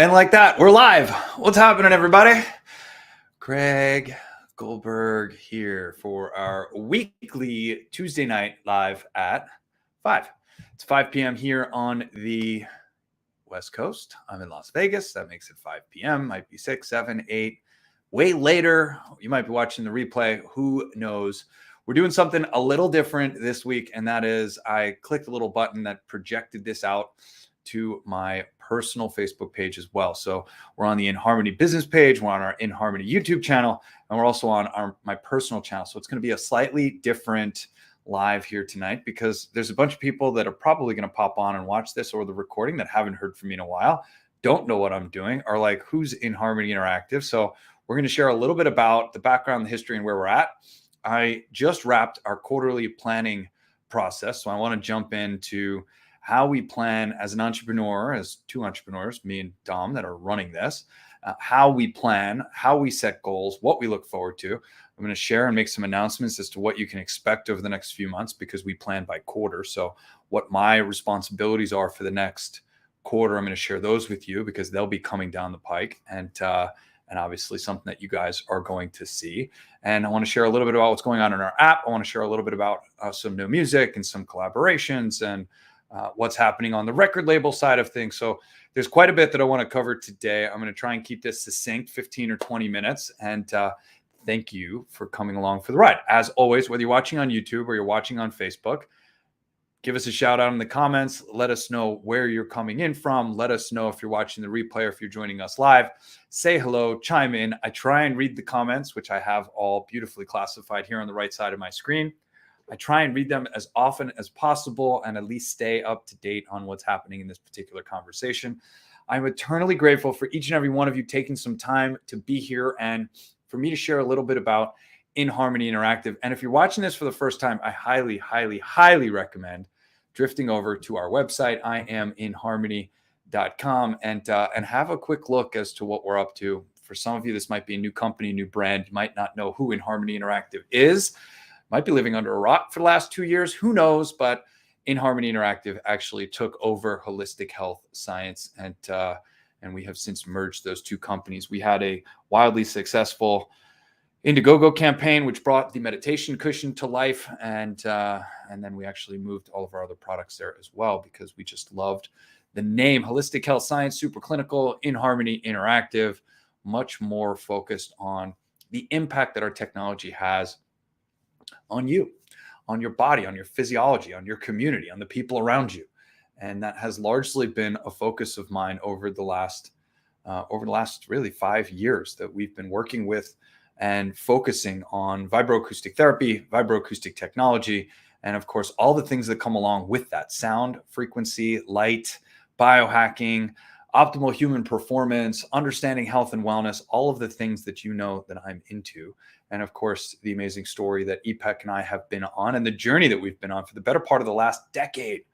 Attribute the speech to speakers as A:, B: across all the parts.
A: And like that, we're live. What's happening, everybody? Craig Goldberg here for our weekly Tuesday night live at 5. It's 5 p.m. here on the West Coast. I'm in Las Vegas. That makes it 5 p.m. Might be 6, 7, 8. Way later. You might be watching the replay. Who knows? We're doing something a little different this week, and that is I clicked a little button that projected this out to my personal Facebook page as well. So we're on the Inharmony business page, we're on our Inharmony YouTube channel, and we're also on my personal channel. So it's going to be a slightly different live here tonight because there's a bunch of people that are probably going to pop on and watch this or the recording that haven't heard from me in a while, don't know what I'm doing, are like, who's Inharmony Interactive? So we're going to share a little bit about the background, the history, and where we're at. I just wrapped our quarterly planning process, so I want to jump into how we plan as an entrepreneur, as two entrepreneurs, me and Dom, that are running this, how we plan, how we set goals, what we look forward to. I'm going to share and make some announcements as to what you can expect over the next few months because we plan by quarter. So what my responsibilities are for the next quarter, I'm going to share those with you because they'll be coming down the pike. And obviously something that you guys are going to see. And I want to share a little bit about what's going on in our app. I want to share a little bit about some new music and some collaborations and what's happening on the record label side of things. So there's quite a bit that I want to cover today. I'm going to try and keep this succinct, 15 or 20 minutes. And thank you for coming along for the ride. As always, whether you're watching on YouTube or you're watching on Facebook, give us a shout out in the comments. Let us know where you're coming in from. Let us know if you're watching the replay or if you're joining us live. Say hello, chime in. I try and read the comments, which I have all beautifully classified here on the right side of my screen. I try and read them as often as possible and at least stay up to date on what's happening in this particular conversation. I'm eternally grateful for each and every one of you taking some time to be here and for me to share a little bit about Inharmony Interactive. And if you're watching this for the first time, I highly, highly, highly recommend drifting over to our website, IamInharmony.com, and have a quick look as to what we're up to. For some of you, this might be a new company, new brand. You might not know who Inharmony Interactive is. Might be living under a rock for the last 2 years. Who knows? But Inharmony Interactive actually took over Holistic Health Science, and we have since merged those two companies. We had a wildly successful Indiegogo campaign, which brought the meditation cushion to life, and then we actually moved all of our other products there as well because we just loved the name Holistic Health Science, super clinical, Inharmony Interactive, much more focused on the impact that our technology has on you, on your body, on your physiology, on your community, on the people around you. And that has largely been a focus of mine over the last really 5 years that we've been working with and focusing on vibroacoustic therapy, vibroacoustic technology, and of course, all the things that come along with that: sound, frequency, light, biohacking, optimal human performance, understanding health and wellness, all of the things that you know that I'm into. And of course, the amazing story that EPEC and I have been on and the journey that we've been on for the better part of the last decade,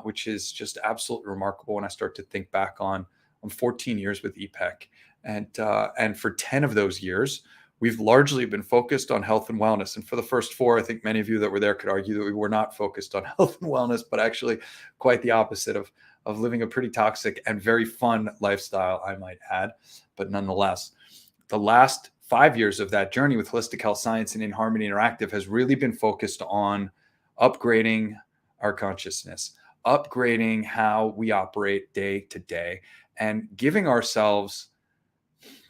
A: which is just absolutely remarkable when I start to think back on 14 years with EPEC. And for 10 of those years, we've largely been focused on health and wellness. And for the first 4, I think many of you that were there could argue that we were not focused on health and wellness, but actually quite the opposite of living a pretty toxic and very fun lifestyle, I might add. But nonetheless, the last 5 years of that journey with Holistic Health Science and Inharmony Interactive has really been focused on upgrading our consciousness, upgrading how we operate day to day, and giving ourselves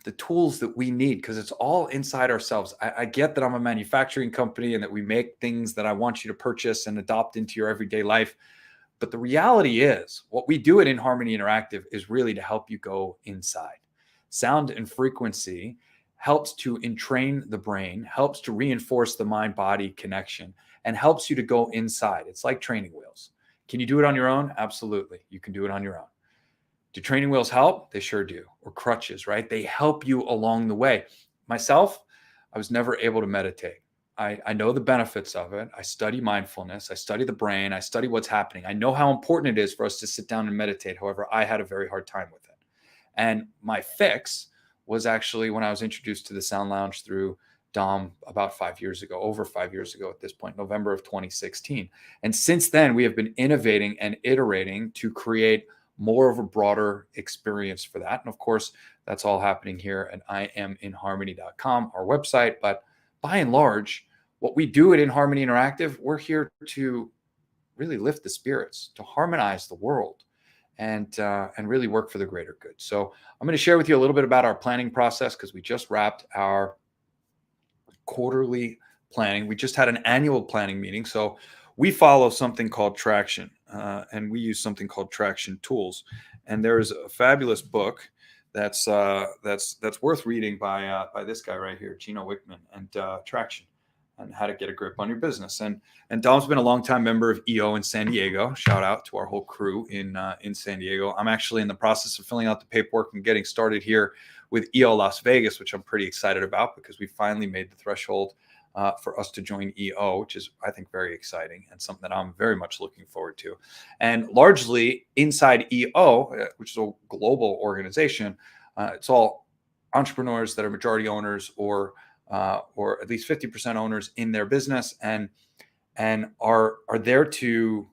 A: the tools that we need, because it's all inside ourselves. I get that I'm a manufacturing company and that we make things that I want you to purchase and adopt into your everyday life. But the reality is what we do at Inharmony Interactive is really to help you go inside. Sound and frequency helps to entrain the brain, helps to reinforce the mind-body connection, and helps you to go inside. It's like training wheels. Can you do it on your own? Absolutely. You can do it on your own. Do training wheels help? They sure do. Or crutches, right? They help you along the way. Myself, I was never able to meditate. I know the benefits of it. I study mindfulness. I study the brain. I study what's happening. I know how important it is for us to sit down and meditate. However, I had a very hard time with it. And my fix was actually when I was introduced to the Sound Lounge through Dom about 5 years ago, over 5 years ago at this point, November of 2016. And since then, we have been innovating and iterating to create more of a broader experience for that. And of course, that's all happening here at IamInharmony.com, our website. But by and large, what we do at Inharmony Interactive, we're here to really lift the spirits, to harmonize the world, and really work for the greater good. So I'm going to share with you a little bit about our planning process, because we just wrapped our quarterly planning. We just had an annual planning meeting. So we follow something called Traction, and we use something called Traction Tools. And there is a fabulous book that's worth reading by this guy right here, Gino Wickman, and Traction, and how to get a grip on your business. And Dom's been a longtime member of EO in San Diego. Shout out to our whole crew in San Diego. I'm actually in the process of filling out the paperwork and getting started here with EO Las Vegas, which I'm pretty excited about, because we finally made the threshold for us to join EO, which is, I think, very exciting and something that I'm very much looking forward to. And largely inside EO, which is a global organization, it's all entrepreneurs that are majority owners or at least 50% owners in their business, and are there to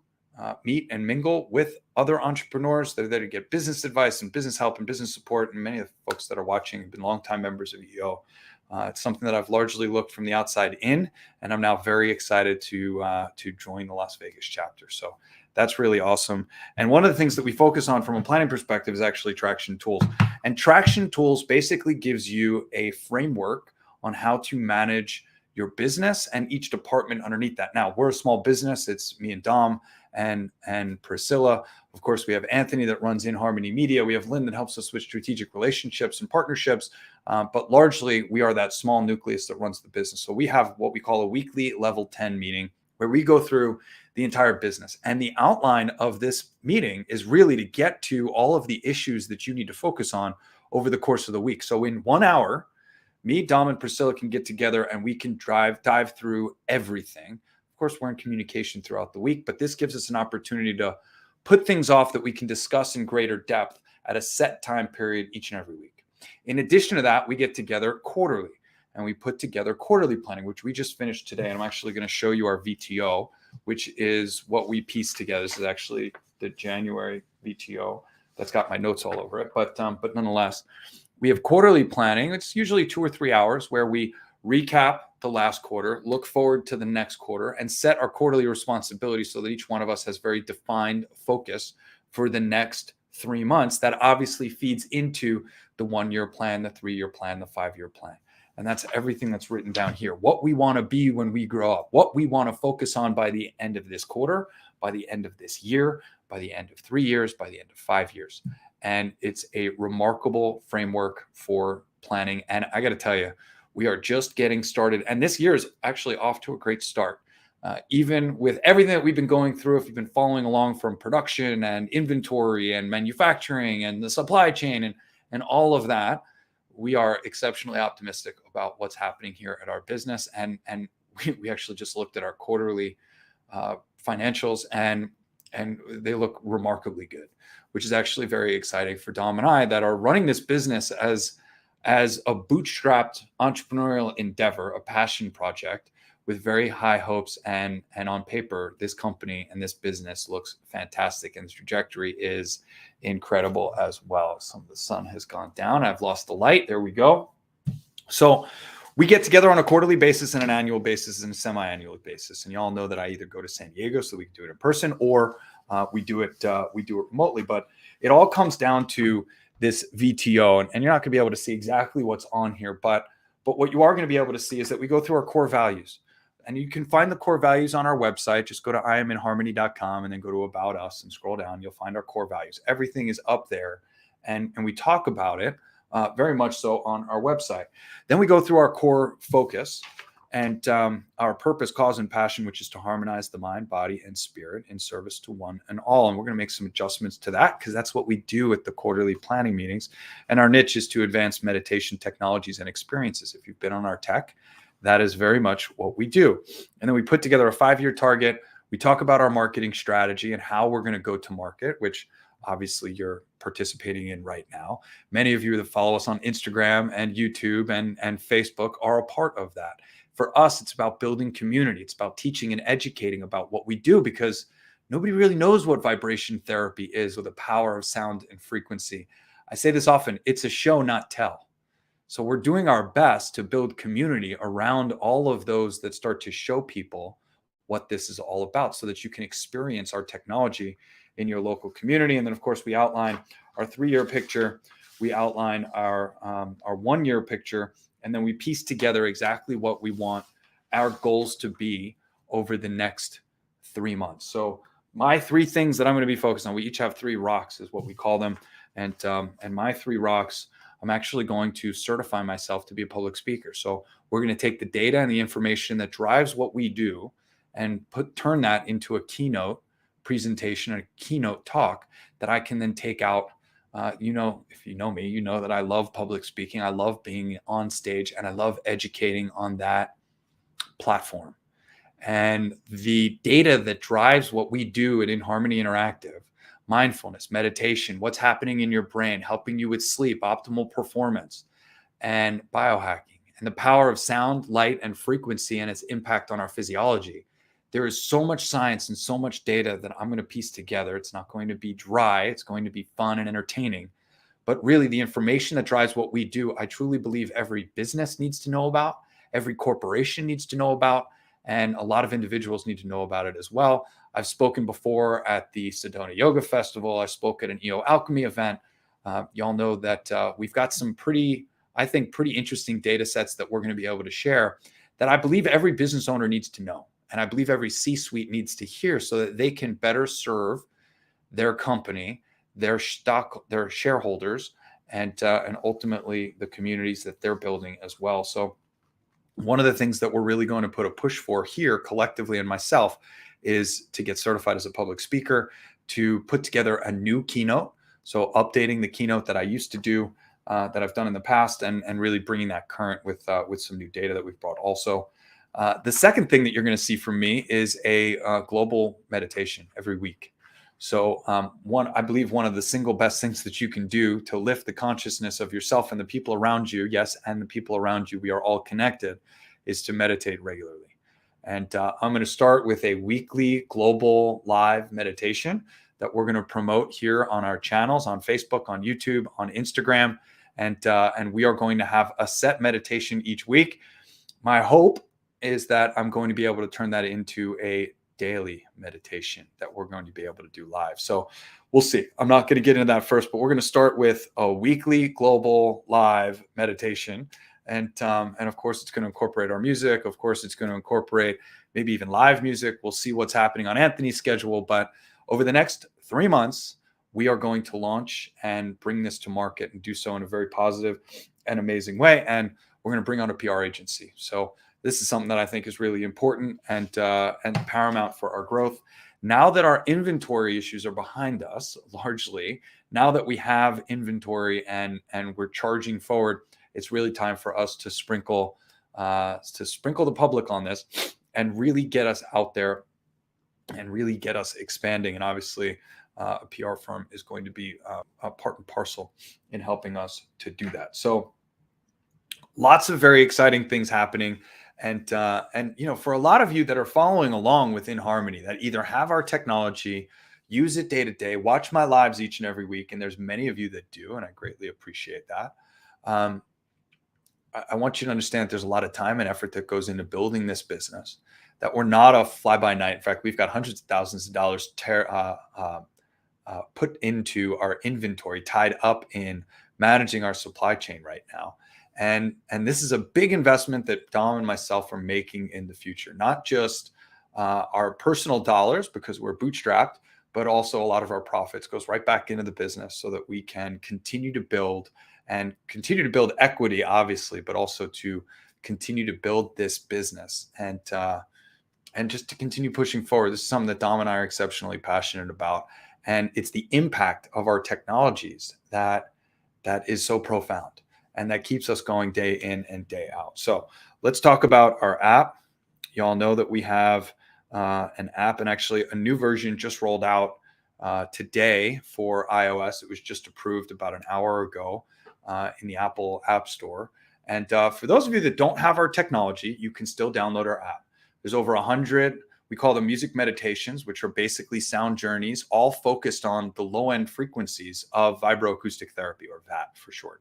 A: meet and mingle with other entrepreneurs. They're there to get business advice and business help and business support. And many of the folks that are watching have been longtime members of EO. It's something that I've largely looked from the outside in, and I'm now very excited to join the Las Vegas chapter. So that's really awesome. And one of the things that we focus on from a planning perspective is actually Traction Tools. And Traction Tools basically gives you a framework on how to manage your business and each department underneath that. Now, we're a small business. It's me and Dom and Priscilla. Of course, we have Anthony that runs Inharmony Media. We have Lynn that helps us with strategic relationships and partnerships. But largely, we are that small nucleus that runs the business. So we have what we call a weekly level 10 meeting, where we go through the entire business. And the outline of this meeting is really to get to all of the issues that you need to focus on over the course of the week. So in 1 hour, me, Dom, and Priscilla can get together and we can dive through everything. Of course, we're in communication throughout the week, but this gives us an opportunity to put things off that we can discuss in greater depth at a set time period each and every week. In addition to that, we get together quarterly, and we put together quarterly planning, which we just finished today. And I'm actually going to show you our VTO, which is what we pieced together. This is actually the January VTO that's got my notes all over it. But nonetheless, we have quarterly planning. It's usually 2 or 3 hours where we recap the last quarter, look forward to the next quarter, and set our quarterly responsibilities so that each one of us has very defined focus for the next 3 months. That obviously feeds into the 1-year plan, the 3-year plan, the 5-year plan. And that's everything that's written down here. What we want to be when we grow up, what we want to focus on by the end of this quarter, by the end of this year, by the end of 3 years, by the end of 5 years. And it's a remarkable framework for planning. And I got to tell you, we are just getting started. And this year is actually off to a great start. Even with everything that we've been going through, if you've been following along from production and inventory and manufacturing and the supply chain and all of that, we are exceptionally optimistic about what's happening here at our business. And we actually just looked at our quarterly financials, and they look remarkably good, which is actually very exciting for Dom and I that are running this business as a bootstrapped entrepreneurial endeavor, a passion project with very high hopes. And on paper, this company and this business looks fantastic, and the trajectory is incredible as well. Some of the sun has gone down. I've lost the light. There we go. So we get together on a quarterly basis and an annual basis and a semi-annual basis. And you all know that I either go to San Diego so we can do it in person, or we do it remotely. But it all comes down to this VTO, and you're not going to be able to see exactly what's on here, but what you are going to be able to see is that we go through our core values. And you can find the core values on our website. Just go to IamInharmony.com and then go to About Us and scroll down. You'll find our core values. Everything is up there, and we talk about it very much so on our website. Then we go through our core focus and our purpose, cause, and passion, which is to harmonize the mind, body, and spirit in service to one and all. And we're going to make some adjustments to that because that's what we do at the quarterly planning meetings. And our niche is to advance meditation technologies and experiences. If you've been on our tech, that is very much what we do. And then we put together a 5-year target. We talk about our marketing strategy and how we're going to go to market, which obviously you're participating in right now. Many of you that follow us on Instagram and YouTube and Facebook are a part of that. For us, it's about building community. It's about teaching and educating about what we do, because Nobody really knows what vibration therapy is, or the power of sound and frequency. I say this often, it's a show, not tell. So we're doing our best to build community around all of those that start to show people what this is all about so that you can experience our technology in your local community. And then, of course, we outline our 3-year picture, we outline our 1-year picture, and then we piece together exactly what we want our goals to be over the next 3 months. So my 3 things that I'm going to be focused on, we each have 3 rocks is what we call them. And my 3 rocks, I'm actually going to certify myself to be a public speaker. So we're going to take the data and the information that drives what we do and turn that into a keynote presentation, a keynote talk that I can then take out. If you know me, you know that I love public speaking. I love being on stage, and I love educating on that platform. And the data that drives what we do at Inharmony Interactive, mindfulness, meditation, what's happening in your brain, helping you with sleep, optimal performance, and biohacking, and the power of sound, light, and frequency and its impact on our physiology. There is so much science and so much data that I'm going to piece together. It's not going to be dry. It's going to be fun and entertaining. But really, the information that drives what we do, I truly believe every business needs to know about, every corporation needs to know about, and a lot of individuals need to know about it as well. I've spoken before at the Sedona Yoga Festival. I spoke at an EO Alchemy event. Y'all know that we've got some pretty interesting data sets that we're going to be able to share that I believe every business owner needs to know. And I believe every C-suite needs to hear so that they can better serve their company, their shareholders, and ultimately the communities that they're building as well. So one of the things that we're really going to put a push for here collectively and myself is to get certified as a public speaker, to put together a new keynote. So updating the keynote that I used to do, that I've done in the past, and really bringing that current with some new data that we've brought also. The second thing that you're going to see from me is a global meditation every week. So I believe one of the single best things that you can do to lift the consciousness of yourself and the people around you, yes, and the people around you, we are all connected, is to meditate regularly. And I'm going to start with a weekly global live meditation that we're going to promote here on our channels, on Facebook, on YouTube, on Instagram. And we are going to have a set meditation each week. My hope is that I'm going to be able to turn that into a daily meditation that we're going to be able to do live. So we'll see. I'm not going to get into that first, but we're going to start with a weekly global live meditation. And of course, it's going to incorporate our music. Of course, it's going to incorporate maybe even live music. We'll see what's happening on Anthony's schedule. But over the next 3 months, we are going to launch and bring this to market and do so in a very positive and amazing way. And we're going to bring on a PR agency. So this is something that I think is really important and paramount for our growth. Now that our inventory issues are behind us, largely, now that we have inventory and we're charging forward, it's really time for us to sprinkle the public on this and really get us out there and really get us expanding. And obviously, a PR firm is going to be a part and parcel in helping us to do that. So lots of very exciting things happening. And for a lot of you that are following along with Inharmony, that either have our technology, use it day to day, watch my lives each and every week, and there's many of you that do, and I greatly appreciate that. I want you to understand that there's a lot of time and effort that goes into building this business, that we're not a fly-by-night. In fact, we've got hundreds of thousands of dollars put into our inventory, tied up in managing our supply chain right now. And this is a big investment that Dom and myself are making in the future, not just our personal dollars because we're bootstrapped, but also a lot of our profits goes right back into the business so that we can continue to build equity, obviously, but also to continue to build this business and just to continue pushing forward. This is something that Dom and I are exceptionally passionate about. And it's the impact of our technologies that is so profound and that keeps us going day in and day out. So let's talk about our app. You all know that we have an app, and actually a new version just rolled out today for iOS. It was just approved about an hour ago in the Apple App Store. And for those of you that don't have our technology, you can still download our app. There's over 100 We call them music meditations, which are basically sound journeys, all focused on the low end frequencies of vibroacoustic therapy, or VAT for short.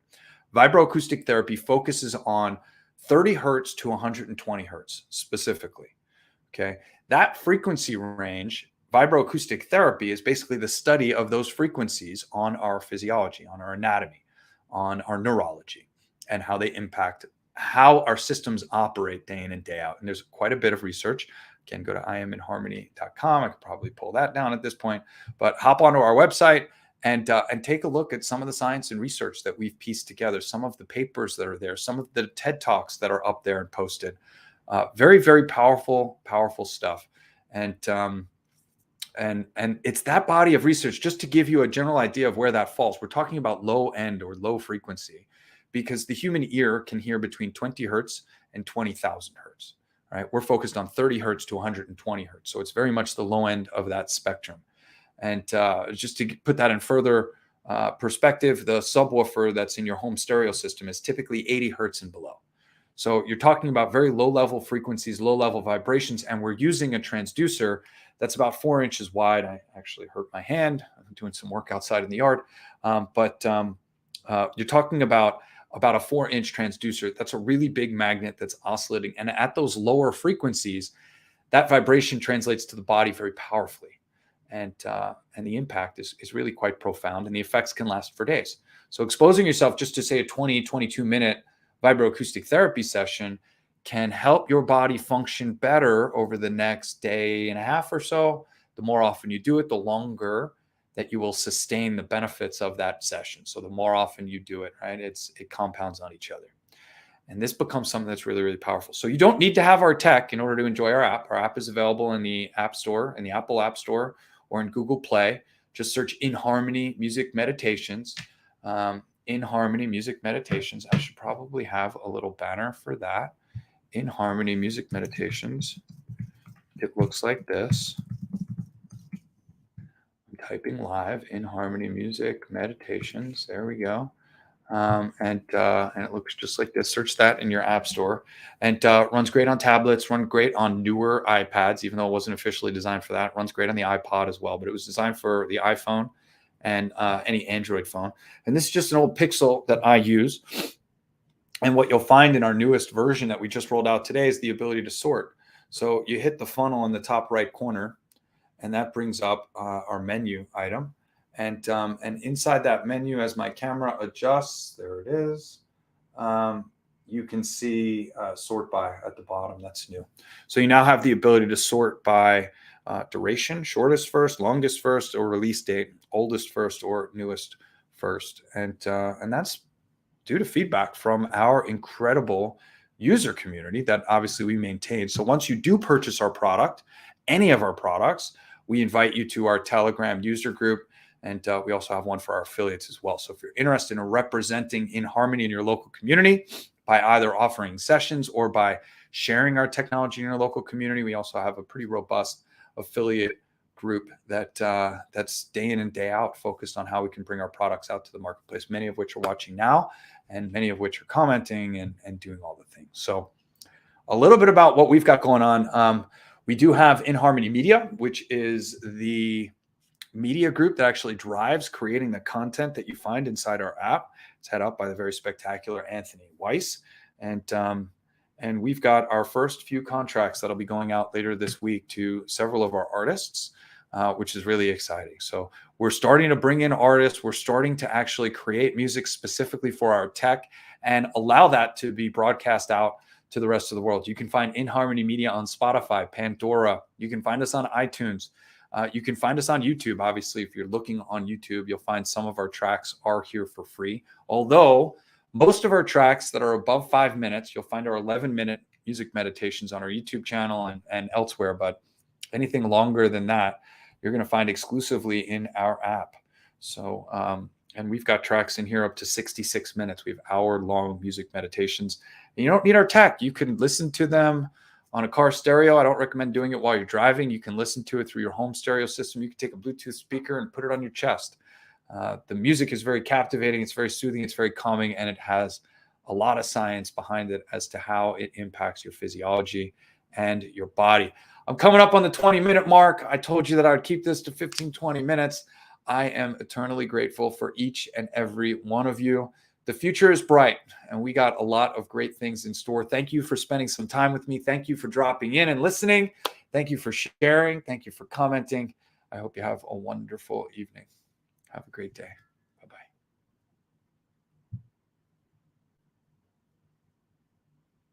A: Vibroacoustic therapy focuses on 30 hertz to 120 hertz specifically. Okay. That frequency range, vibroacoustic therapy, is basically the study of those frequencies on our physiology, on our anatomy, on our neurology, and how they impact how our systems operate day in and day out. And there's quite a bit of research. Again, go to iaminharmony.com. I could probably pull that down at this point, but hop onto our website and take a look at some of the science and research that we've pieced together, some of the papers that are there, some of the TED Talks that are up there and posted. Very, very powerful stuff. And it's that body of research, just to give you a general idea of where that falls. We're talking about low end or low frequency, because the human ear can hear between 20 hertz and 20,000 hertz. Right? We're focused on 30 hertz to 120 hertz. So it's very much the low end of that spectrum. And just to put that in further perspective, the subwoofer that's in your home stereo system is typically 80 hertz and below. So you're talking about very low level frequencies, low level vibrations, and we're using a transducer that's about 4 inches wide. I actually hurt my hand. I'm doing some work outside in the yard. You're talking about a 4-inch transducer. That's a really big magnet that's oscillating. And at those lower frequencies, that vibration translates to the body very powerfully. And the impact is really quite profound, and the effects can last for days. So exposing yourself just to, say, a 20, 22-minute vibroacoustic therapy session can help your body function better over the next day and a half or so. The more often you do it, the longer that you will sustain the benefits of that session. So the more often you do it, right, it compounds on each other. And this becomes something that's really, really powerful. So you don't need to have our tech in order to enjoy our app. Our app is available in the App Store, in the Apple App Store, or in Google Play. Just search Inharmony Music Meditations. Inharmony Music Meditations. I should probably have a little banner for that. Inharmony Music Meditations. It looks like this. I'm typing live. Inharmony Music Meditations. There we go. And it looks just like this. Search that in your app store, and runs great on tablets, runs great on newer iPads, even though it wasn't officially designed for that. Runs great on the iPod as well, but it was designed for the iPhone and any Android phone. And this is just an old Pixel that I use. And what you'll find in our newest version that we just rolled out today is the ability to sort. So you hit the funnel in the top right corner, and that brings up our menu item. And inside that menu, as my camera adjusts, there it is, you can see sort by at the bottom. That's new. So you now have the ability to sort by duration, shortest first, longest first, or release date, oldest first, or newest first. And that's due to feedback from our incredible user community that obviously we maintain. So once you do purchase our product, any of our products, we invite you to our Telegram user group. And we also have one for our affiliates as well. So if you're interested in representing Inharmony in your local community by either offering sessions or by sharing our technology in your local community, we also have a pretty robust affiliate group that's day in and day out focused on how we can bring our products out to the marketplace, many of which are watching now and many of which are commenting and doing all the things. So a little bit about what we've got going on. We do have Inharmony Media, which is the media group that actually drives creating the content that you find inside our app. It's head up by the very spectacular Anthony Weiss. And we've got our first few contracts that'll be going out later this week to several of our artists, which is really exciting. So we're starting to bring in artists. We're starting to actually create music specifically for our tech and allow that to be broadcast out to the rest of the world. You can find Inharmony Media on Spotify, Pandora. You can find us on iTunes. You can find us on YouTube. Obviously, if you're looking on YouTube, you'll find some of our tracks are here for free. Although most of our tracks that are above 5 minutes, you'll find our 11-minute music meditations on our YouTube channel and elsewhere. But anything longer than that, you're going to find exclusively in our app. So, and we've got tracks in here up to 66 minutes. We have hour-long music meditations. And you don't need our tech. You can listen to them on a car stereo. I don't recommend doing it while you're driving. You can listen to it through your home stereo system. You can take a Bluetooth speaker and put it on your chest. The music is very captivating. It's very soothing. It's very calming. And it has a lot of science behind it as to how it impacts your physiology and your body. I'm coming up on the 20-minute mark. I told you that I would keep this to 15, 20 minutes. I am eternally grateful for each and every one of you. The future is bright, and we got a lot of great things in store. Thank you for spending some time with me. Thank you for dropping in and listening. Thank you for sharing. Thank you for commenting. I hope you have a wonderful evening. Have a great day.